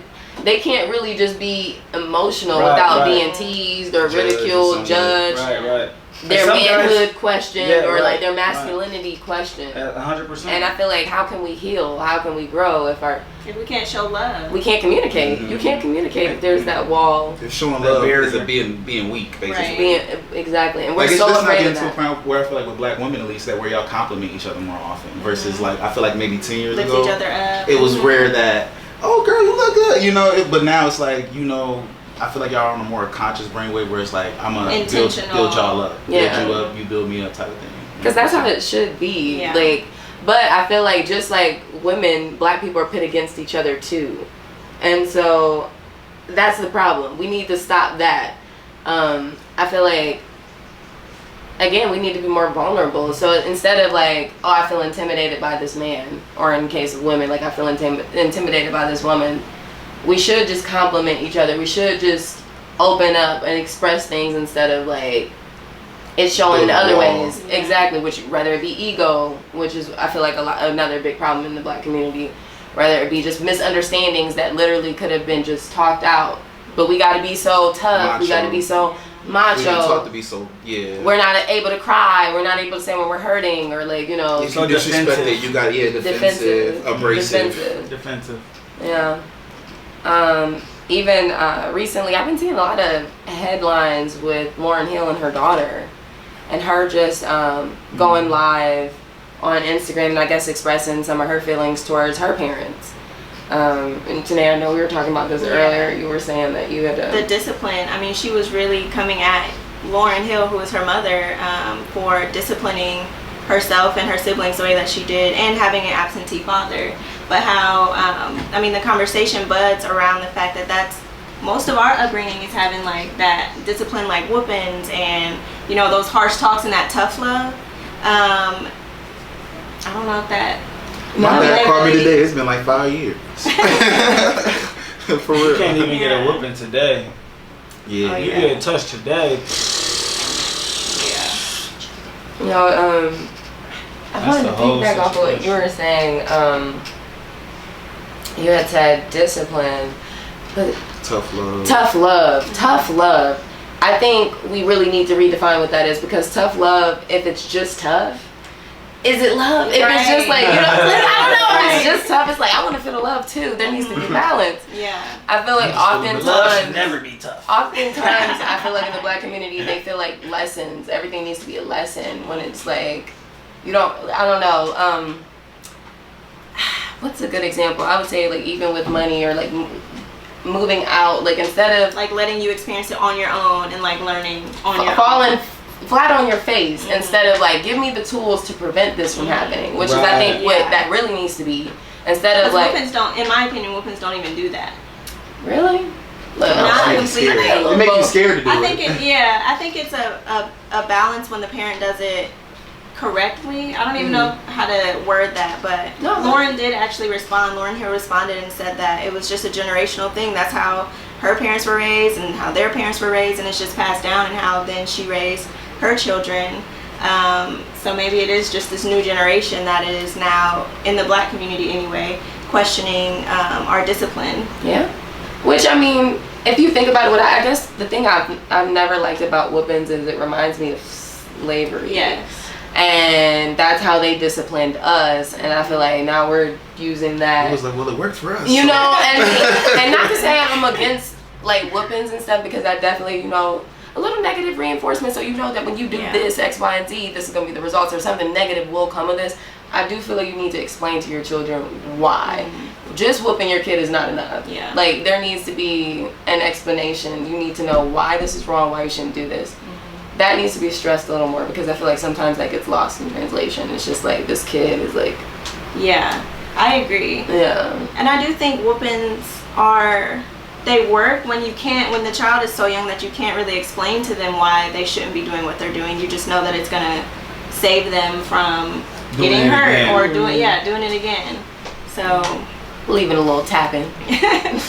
they can't really just be emotional without being teased or ridiculed, judged. Right. their some manhood guys- questioned Yeah, or right, like their masculinity questioned. 100%. And I feel like, how can we heal? How can we grow if If we can't show love. we can't communicate? You can't communicate if there's that wall. If showing That love is barrier. being weak, basically. Right. Being exactly, and we're Like it's so just not afraid getting of to a that. point where I feel like with black women at least that where y'all compliment each other more often versus like I feel like maybe 10 years Lift ago each other up. it was rare that girl you look good but now it's like I feel like y'all are on a more conscious brainwave where it's like I'm gonna build y'all up, Yeah. build you up, you build me up type of thing. Because that's how it should be. Yeah. Like, but I feel like just like women, black people are pit against each other too, and so that's the problem. We need to stop that. I feel like, again, we need to be more vulnerable. So instead of like, oh, I feel intimidated by this man, or in case of women, like I feel intimidated by this woman, we should just compliment each other. We should just open up and express things instead of like it's showing in other ways. Exactly, which whether it be ego, which is I feel like another big problem in the black community, whether it be just misunderstandings that literally could have been just talked out. But we got to be so tough. We got to be so macho. We didn't talk to be so We're not able to cry. We're not able to say when we're hurting or like if So you disrespect defensive. it, you got defensive, abrasive. defensive. Defensive. Yeah. Even recently, I've been seeing a lot of headlines with Lauryn Hill and her daughter, and her just going live on Instagram and I guess expressing some of her feelings towards her parents. And Tanai, I know we were talking about this earlier. You were saying that you had the discipline. I mean, she was really coming at Lauryn Hill, who was her mother, for disciplining herself and her siblings the way that she did, and having an absentee father. But how, I mean, the conversation buds around the fact that that's most of our upbringing is having like that discipline, like whoopings and those harsh talks and that tough love. I don't know if that. My dad called me today. It's been like 5 years. For real. You can't even get a whooping today. Yeah. You get a touch today. I wanted to piggyback off of what you were saying. You had said discipline, but Tough love. I think we really need to redefine what that is, because tough love, if it's just tough, is it love? If it's just like, I don't know, if it's just tough, it's like, I want to feel the love too. There needs to be balance. Yeah. I feel like Love should oftentimes, never be tough. I feel like in the black community, they feel like lessons. Everything needs to be a lesson when it's like, I don't know. What's a good example? I would say like even with money or like moving out, like instead of like letting you experience it on your own and like learning on your falling own. flat on your face, instead of like give me the tools to prevent this from happening, which is I think what that really needs to be, instead of like whoopings don't, in my opinion, whoopings don't even do that. Really? Not completely. It make you scared to do I think it's a balance when the parent does it correctly. I don't even know how to word that, but Lauryn did actually respond. Lauryn Hill responded and said that it was just a generational thing. That's how her parents were raised and how their parents were raised, and it's just passed down, and how then she raised her children. So maybe it is just this new generation that is now, in the black community anyway, questioning our discipline. Yeah. Which, I mean, if you think about it, I guess the thing I've never liked about whoopings is it reminds me of slavery. Yes. And that's how they disciplined us, and I feel like now we're using that. It was like, well, it worked for us. And not to say I'm against like whoopings and stuff, because I definitely, a little negative reinforcement, so that when you do this, X, Y, and Z, this is going to be the results, or something negative will come of this. I do feel like you need to explain to your children why. Just whooping your kid is not enough. Yeah. Like, there needs to be an explanation. You need to know why this is wrong, why you shouldn't do this. That needs to be stressed a little more, because I feel like sometimes that gets lost in translation. It's just like, this kid is like... Yeah, I agree. Yeah. And I do think whoopings they work when the child is so young that you can't really explain to them why they shouldn't be doing what they're doing. You just know that it's going to save them from getting hurt or doing it again. So... Leaving a little tapping. I'm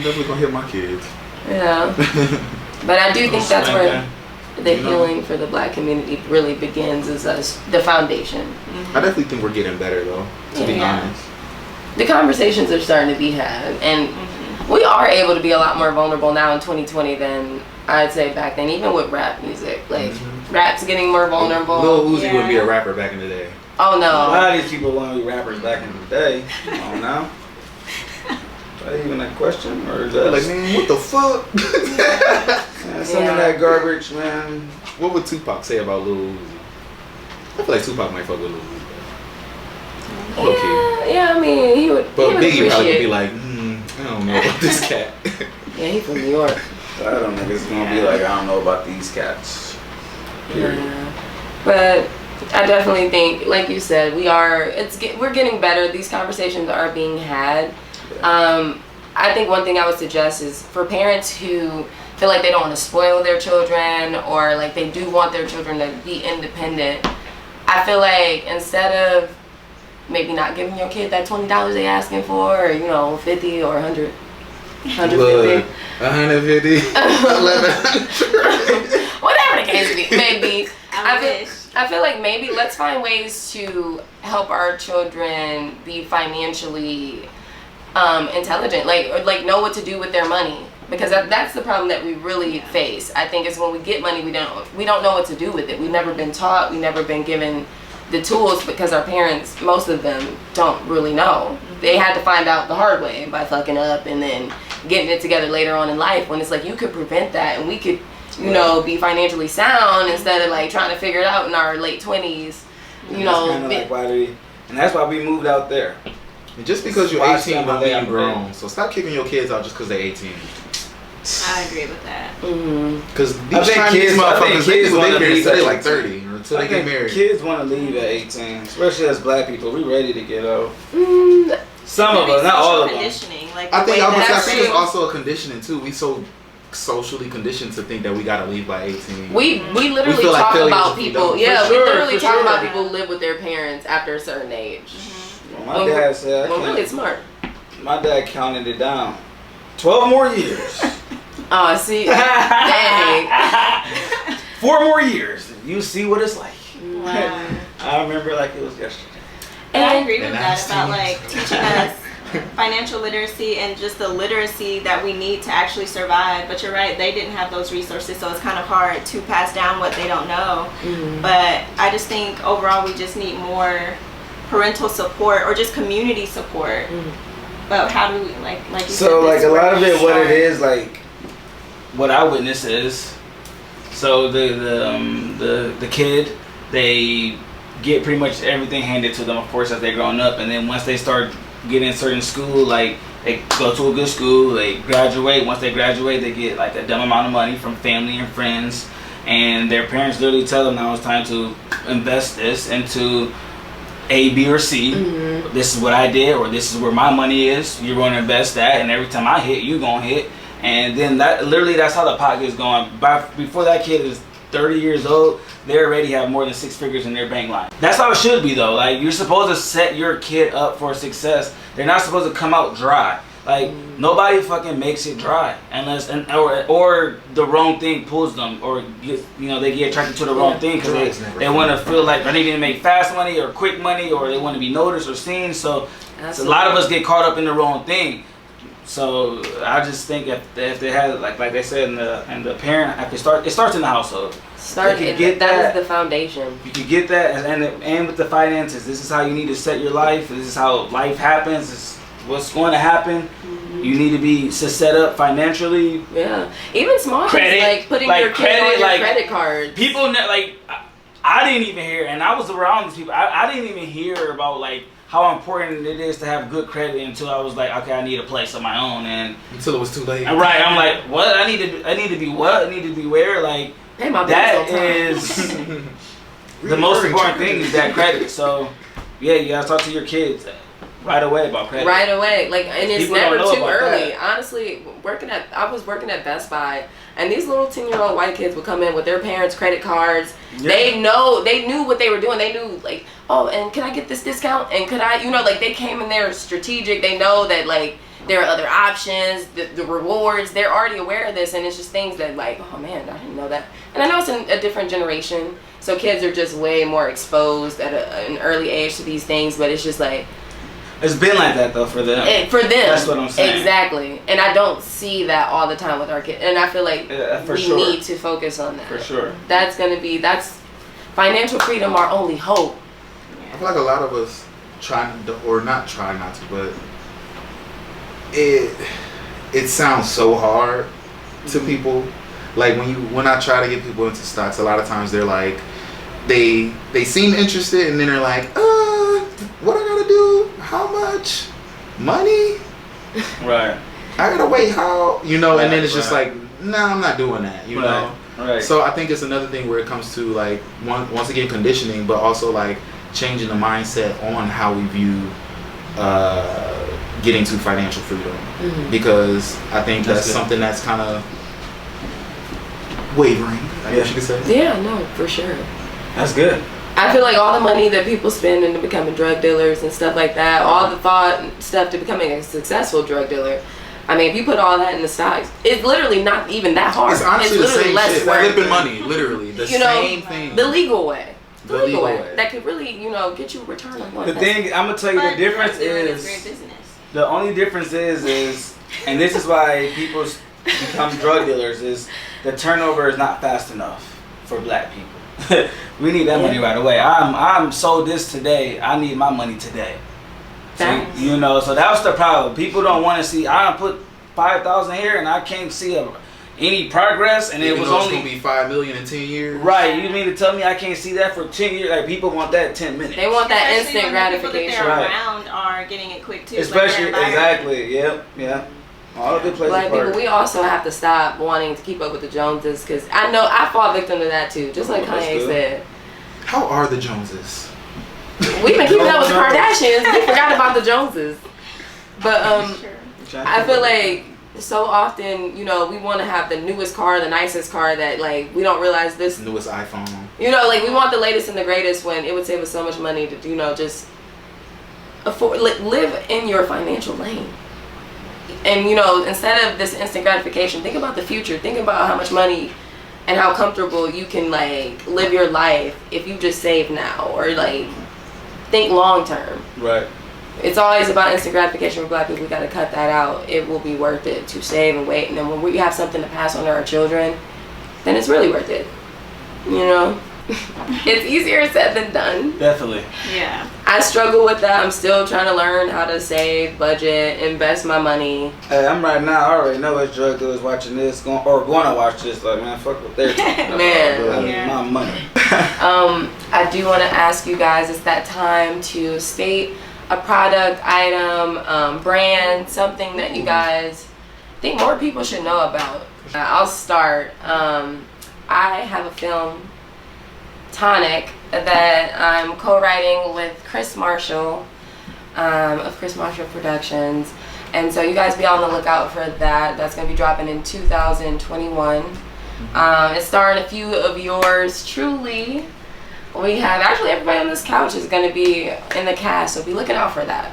definitely going to hit my kids. Yeah. But I do think that's where... the healing for the black community really begins, is the foundation. I definitely think we're getting better though, to be honest. The conversations are starting to be had, and we are able to be a lot more vulnerable now in 2020 than I'd say back then, even with rap music. Like, rap's getting more vulnerable. Lil Uzi wouldn't be a rapper back in the day. Oh no. A lot of these people want to be rappers back in the day. I don't know. Is that even a question? Or is that Like, man, what the fuck? man, some of that garbage, man. What would Tupac say about Lil Uzi? I feel like Tupac might fuck with Lil Uzi. Okay. Yeah, I mean, he would. But he would Biggie probably would appreciate- be like, I don't know about this cat. Yeah, he's from New York. I don't think it's gonna be like, I don't know about these cats. Period. Yeah. But I definitely think, like you said, we're getting better. These conversations are being had. I think one thing I would suggest is for parents who feel like they don't want to spoil their children, or like they do want their children to be independent. I feel like instead of maybe not giving your kid that $20 they asking for, or 50 or 100, 150. 150, 1100. Whatever the case may be. I I feel like maybe let's find ways to help our children be financially intelligent, like know what to do with their money, because that's the problem that we really face. I think is when we get money, we don't know what to do with it. We've never been taught. We've never been given the tools, because our parents, most of them, don't really know. They had to find out the hard way by fucking up and then getting it together later on in life, when it's like you could prevent that and we could be financially sound instead of like trying to figure it out in our late 20s. And that's why we moved out there. And just because you're Watch 18 them don't mean out you're there. grown. So stop kicking your kids out just because they're 18. I agree with that. Because I these think Chinese kids- I think motherfuckers, they kids live wanna there leave until at they're like 18. 30 or until they I get think married. kids want to leave at 18, especially as black people. We ready to get out. Some of Maybe us, not all of social them. conditioning, like I the think way I that- think it's also a conditioning too. We so socially conditioned to think that we gotta leave by 18. We literally feel like talk failures about if we people. don't. Yeah, For we sure, literally for talk sure. about people who live with their parents after a certain age. My dad said, Well, really smart. my dad counted it down. 12 more years. Oh, see, dang. 4 more years. You see what it's like. Wow. I remember like it was yesterday. And I agree with And that I'm about like teaching us financial literacy and just the literacy that we need to actually survive. But you're right, they didn't have those resources, so it's kind of hard to pass down what they don't know. But I just think overall we just need more parental support or just community support. But how do we like you said, So like that's a where lot of we it, what start. it is, like what I witness is, so the kid, they get pretty much everything handed to them, of course, as they're growing up, and then once they start getting in certain school, like they go to a good school, they graduate. Once they graduate, they get like a dumb amount of money from family and friends, and their parents literally tell them now it's time to invest this into A, B, or C. This is what I did, or this is where my money is. You're going to invest that, and every time I hit, you're going to hit. And then that's how the pot gets going. Before that kid is 30 years old, they already have more than 6 figures in their bank line. That's how it should be though. Like, you're supposed to set your kid up for success. They're not supposed to come out dry. Like, nobody fucking makes it dry unless or the wrong thing pulls them, or they get attracted to the wrong thing because they want to feel like they need to make fast money or quick money, or they want to be noticed or seen. So a lot of us get caught up in the wrong thing. So I just think if they had like they said in the parent, it starts in the household. That is the foundation. You can get that, and with the finances, this is how you need to set your life. This is how life happens. This is what's going to happen. You need to be set up financially. Yeah, even small Credit, things like putting like your kid credit, on your like, credit cards. People I didn't even hear, and I was around these people. I didn't even hear about like how important it is to have good credit until I was like, okay, I need a place of my own, and Until it was too late. right, I'm like, what? I need to be what? I need to be where? Like, Pay my bills that on time. is the most important thing is that credit. So yeah, you gotta talk to your kids right away about credit. Right away, like, and it's People never don't know too about early. that. Honestly, I was working at Best Buy, and these little 10-year-old white kids would come in with their parents' credit cards. Yeah. They knew what they were doing. They knew like, oh, and can I get this discount? And could I, like they came in there strategic. They know that like there are other options, the rewards. They're already aware of this, and it's just things that like, oh man, I didn't know that. And I know it's a different generation, so kids are just way more exposed at an early age to these things. But it's just like, It's been like that though for them. For them. That's what I'm saying. Exactly. And I don't see that all the time with our kids. And I feel like we need to focus on that. For sure. That's financial freedom, our only hope. I feel like a lot of us try not to, but it sounds so hard to people. Like when I try to get people into stocks, a lot of times they're like, they seem interested, and then they're like, what I gotta do? How much money? Right. I gotta wait. How? And then it's just right. like, nah, I'm not doing that. Right. Right. So I think it's another thing where it comes to like once again conditioning, but also like changing the mindset on how we view getting to financial freedom, because I think that's something that's kind of wavering, I guess you could say. Yeah, no, for sure. That's good. I feel like all the money that people spend into becoming drug dealers and stuff like that, all the thought and stuff to becoming a successful drug dealer, I mean, if you put all that in the stocks, it's literally not even that hard. It's honestly literally the same less shit. work. Flipping money, literally. The same thing. The legal way. The legal way. That could really, get you a return on one. The thing, I'm going to tell you the difference is is, great business. the only difference is, and this is why people become drug dealers, is the turnover is not fast enough for black people. We need that money right away. I'm sold this today. I need my money today. So, so that was the problem. People don't want to see. I put $5,000 here and I can't see any progress, and it was only gonna be $5 million in 10 years. Right? You mean to tell me I can't see that for 10 years? Like, people want that in 10 minutes. They want that Especially instant when the people gratification. that they're around are getting it quick too. Especially, exactly. Yep. Yeah. All the good places. Black people, we also have to stop wanting to keep up with the Joneses, because I know I fall victim to that too. Just like Kanye said. How are the Joneses? We've been keeping up with the Kardashians. We forgot about the Joneses. But I feel like so often, we want to have the newest car, the nicest car, that like we don't realize this Newest iPhone. Like we want the latest and the greatest when it would save us so much money to just afford, live in your financial lane. And instead of this instant gratification, think about the future. Think about how much money and how comfortable you can like live your life if you just save now, or like think long term. Right. It's always about instant gratification for black people. We got to cut that out. It will be worth it to save and wait, and then when we have something to pass on to our children, then it's really worth it. It's easier said than done. Definitely. Yeah. I struggle with that. I'm still trying to learn how to save, budget, invest my money. Hey, I'm right now. I already know it's drug dealers watching this, going to watch this. Like, man, fuck what they're talking about. Man. I need my money. I do want to ask you guys, it's that time to state a product, item, brand, something that you guys think more people should know about. I'll start. I have a film, Tonic, that I'm co-writing with Chris Marshall of Chris Marshall Productions, and so you guys be on the lookout for that. That's going to be dropping in 2021. It's starring a few of yours truly. We have actually everybody on this couch is going to be in the cast, so be looking out for that.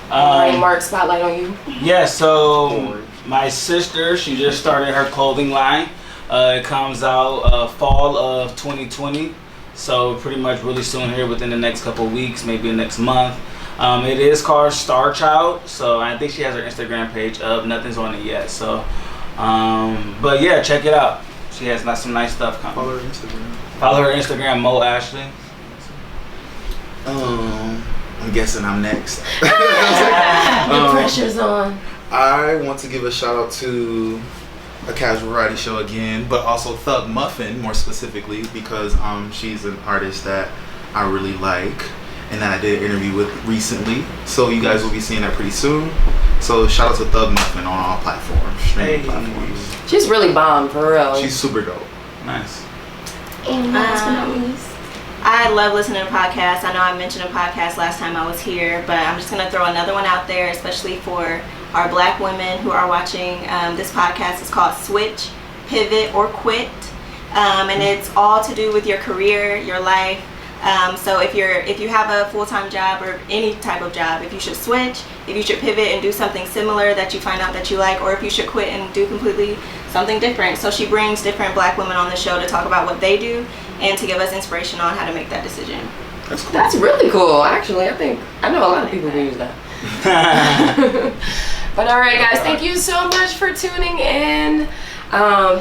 Marc, spotlight on you. Yeah, so my sister, she just started her clothing line. It comes out fall of 2020, so pretty much really soon here, within the next couple of weeks, maybe the next month. It is called Star Child, so I think she has her Instagram page up. Nothing's on it yet, so but yeah, check it out. She has some nice stuff coming. Follow her Instagram, Mo Ashley. I'm guessing I'm next. The pressure's on. I want to give a shout out to A Casual Friday show again, but also Thug Muffin more specifically, because she's an artist that I really like and that I did an interview with recently. So you guys will be seeing that pretty soon. So shout out to Thug Muffin on all platforms, streaming platforms. She's really bomb, for real. She's super dope. Nice. And last but not least, I love listening to podcasts. I know I mentioned a podcast last time I was here, but I'm just going to throw another one out there, especially for our black women who are watching this podcast. It's called Switch, Pivot, or Quit. And it's all to do with your career, your life. So if you have a full-time job or any type of job, if you should switch, if you should pivot and do something similar that you find out that you like, or if you should quit and do completely something different. So she brings different black women on the show to talk about what they do and to give us inspiration on how to make that decision. That's cool. That's really cool, actually. I know a lot of people who use that. But all right, guys, thank you so much for tuning in.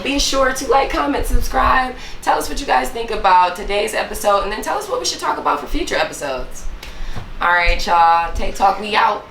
Be sure to like, comment, subscribe. Tell us what you guys think about today's episode, and then tell us what we should talk about for future episodes. All right, y'all. TaeTalk, we out.